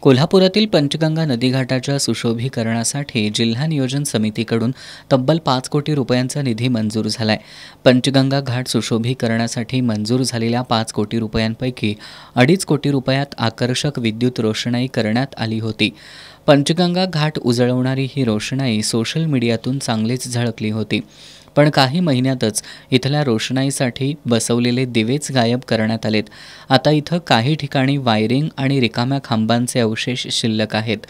कोल्हापुरातील पंचगंगा नदीघाटाच्या सुशोभीकरणासाठी जिल्हा नियोजन समितीकडून तब्बल 5 कोटी रुपयांचा निधी मंजूर झालाय। पंचगंगा घाट सुशोभीकरणासाठी मंजूर झालेल्या 5 कोटी रुपयांपैकी 2.5 कोटी रुपयात आकर्षक विद्युत रोषणाई करण्यात आली होती। पंचगंगा घाट उजळवणारी ही रोषणाई सोशल मीडियातून चांगलीच झळकली होती। पण काही महिन्यातच इथल्या रोषणाईसाठी बसवलेले दिवेच गायब करण्यात आलेत। आता इथं काही ठिकाणी वायरिंग आणि रिकाम्या खांबांचे अवशेष शिल्लक आहेत।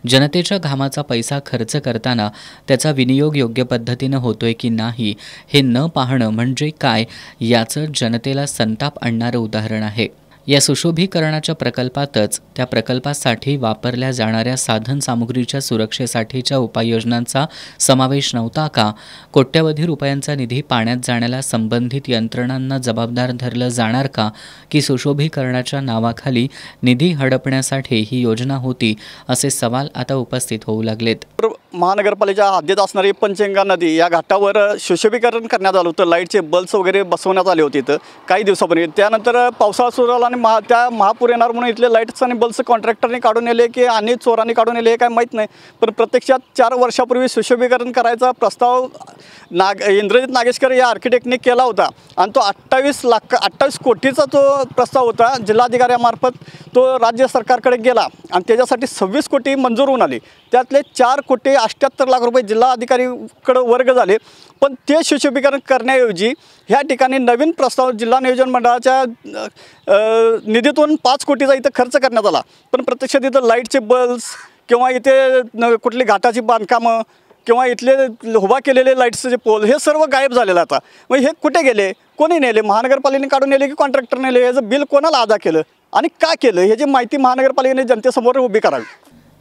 जनतेच्या घामाचा पैसा खर्च करताना त्याचा विनियोग योग्य पद्धतीनं होतोय की नाही हे न पाहणं म्हणजे काय याचं जनतेला संताप आणणारं उदाहरण आहे। या सुशोभीकरणाच्या प्रकल्पातच त्या प्रकल्पासाठी वापरल्या जाणाऱ्या साधनसामुग्रीच्या सुरक्षेसाठीच्या उपाययोजनांचा समावेश नव्हता का? कोट्यवधी रुपयांचा निधी पाण्यात जाण्याला संबंधित यंत्रणांना जबाबदार धरलं जाणार का? की सुशोभीकरणाच्या नावाखाली निधी हडपण्यासाठी ही योजना होती असे सवाल आता उपस्थित होऊ लागलेत। महानगरपालिकेच्या हद्दीत असणारी पंचगंगा नदी या घाटावर सुशोभीकरण करण्यात आलं होतं। लाईटचे बल्ब्स वगैरे बसवण्यात आले होते इथं काही दिवसापूर्वी। त्यानंतर पावसाळा सुरू झाला आणि त्या महापूर येणार म्हणून इथले लाईट्स आणि बल्ब्स कॉन्ट्रॅक्टरने काढून नेले की आणि चोरांनी काढून नेले हे काय माहीत नाही। पण प्रत्यक्षात 4 वर्षापूर्वी सुशोभीकरण करायचा प्रस्ताव इंद्रजित नागेशकर या आर्किटेक्टने केला होता आणि तो 28 कोटीचा तो प्रस्ताव होता। जिल्हाधिकाऱ्यामार्फत तो राज्य सरकारकडे गेला आणि त्याच्यासाठी 26 कोटी मंजूर होऊन आले। त्यातले 4 कोटी 78 लाख रुपये जिल्हाधिकारीकडे वर्ग झाले। पण ते सुशोभीकरण करण्याऐवजी ह्या ठिकाणी नवीन प्रस्ताव जिल्हा नियोजन मंडळाच्या निधीतून 5 कोटीचा इथं खर्च करण्यात आला। पण प्रत्यक्षात इथं लाईटचे बल्ब्स किंवा इथे कुठली घाटाची बांधकामं किंवा इथले उभा केलेले लाईट्सचे पोल हे सर्व गायब झालेलं आता। मग हे कुठे गेले? कोणी नेले? महानगरपालिकेने काढून नेले की कॉन्ट्रॅक्टर नेले? याचं बिल कोणाला अदा केलं आणि का केलं ह्याची माहिती महानगरपालिकेने जनतेसमोर उभी करावी।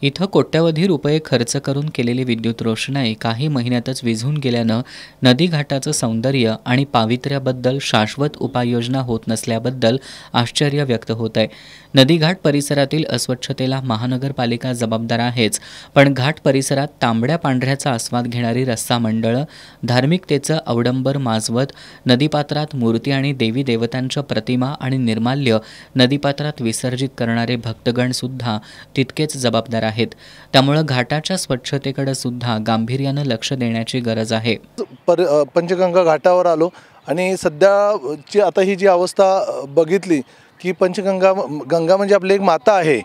इथं कोट्यवधी रुपये खर्च करून केलेली विद्युत रोषणाई काही महिन्यातच विझून गेल्यानं नदीघाटाचं सौंदर्य आणि पावित्र्याबद्दल शाश्वत उपाययोजना होत नसल्याबद्दल आश्चर्य व्यक्त होत आहे। नदीघाट परिसरातील अस्वच्छतेला महानगरपालिका जबाबदार आहेच, पण घाट परिसरात तांबड्या पांढऱ्याचा आस्वाद घेणारी रस्ता मंडळं, धार्मिकतेचं अवडंबर माजवत नदीपात्रात मूर्ती आणि देवी देवतांच्या प्रतिमा आणि निर्माल्य नदीपात्रात विसर्जित करणारे भक्तगणसुद्धा तितकेच जबाबदार आहेत। त्यामुळे घाटाच्या स्वच्छतेकडे सुद्धा गांभीर्यानं लक्ष देण्याची गरज आहे। पंचगंगा घाटावर आलो आणि सध्याची आता ही जी अवस्था बघितली की गंगा म्हणजे आपली एक माता आहे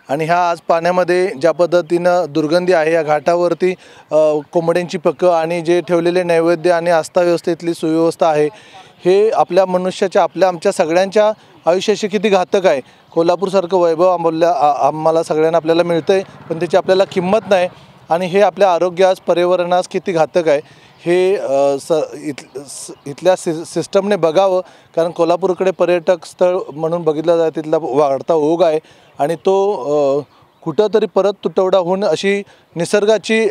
आणि ह्या आज पाण्यामध्ये ज्या पद्धतीनं दुर्गंधी आहे, या घाटावरती कोंबड्यांची पक्कं आणि जे ठेवलेले नैवेद्य आणि आस्थाव्यवस्थेतली सुव्यवस्था आहे हे आपल्या मनुष्याच्या आमच्या सगळ्यांच्या आयुष्याशी किती घातक आहे। कोल्हापूरसारखं वैभव आम्हाला सगळ्यांना आपल्याला मिळतं आहे, पण त्याची आपल्याला किंमत नाही आणि हे आपल्या आरोग्यास पर्यावरणास किती घातक आहे हे इथल्या सिस्टमने बघावं। कारण कोल्हापूरकडे पर्यटक स्थळ म्हणून बघितलं जातं, तिथला वाढता ओघ आहे आणि तो कुठंतरी परत तुटवडा होऊन अशी निसर्गाची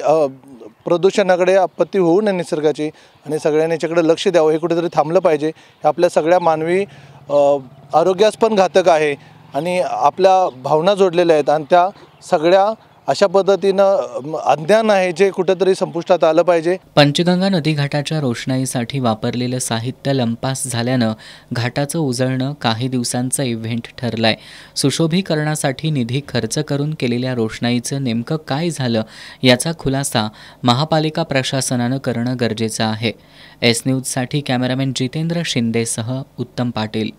प्रदूषणाकडे आपत्ती होऊ नये निसर्गाची आणि सगळ्यांनी याच्याकडे लक्ष द्यावं। हे कुठेतरी थांबलं पाहिजे। हे आपल्या सगळ्या मानवी आरोग्यास पण घातक आहे आणि आपल्या भावना जोडलेल्या आहेत आणि त्या सगळ्या अशा पद्धतीनं अज्ञान आहे जे कुठेतरी संपुष्टात आलं पाहिजे। पंचगंगा नदीघाटाच्या रोषणाईसाठी वापरलेलं साहित्य लंपास झाल्यानं घाटाचं उजळणं काही दिवसांचं इव्हेंट ठरलंय। सुशोभीकरणासाठी निधी खर्च करून केलेल्या रोषणाईचं नेमकं काय झालं याचा खुलासा महापालिका प्रशासनानं करणं गरजेचं आहे। एस न्यूजसाठी कॅमेरामॅन जितेंद्र शिंदेसह उत्तम पाटील।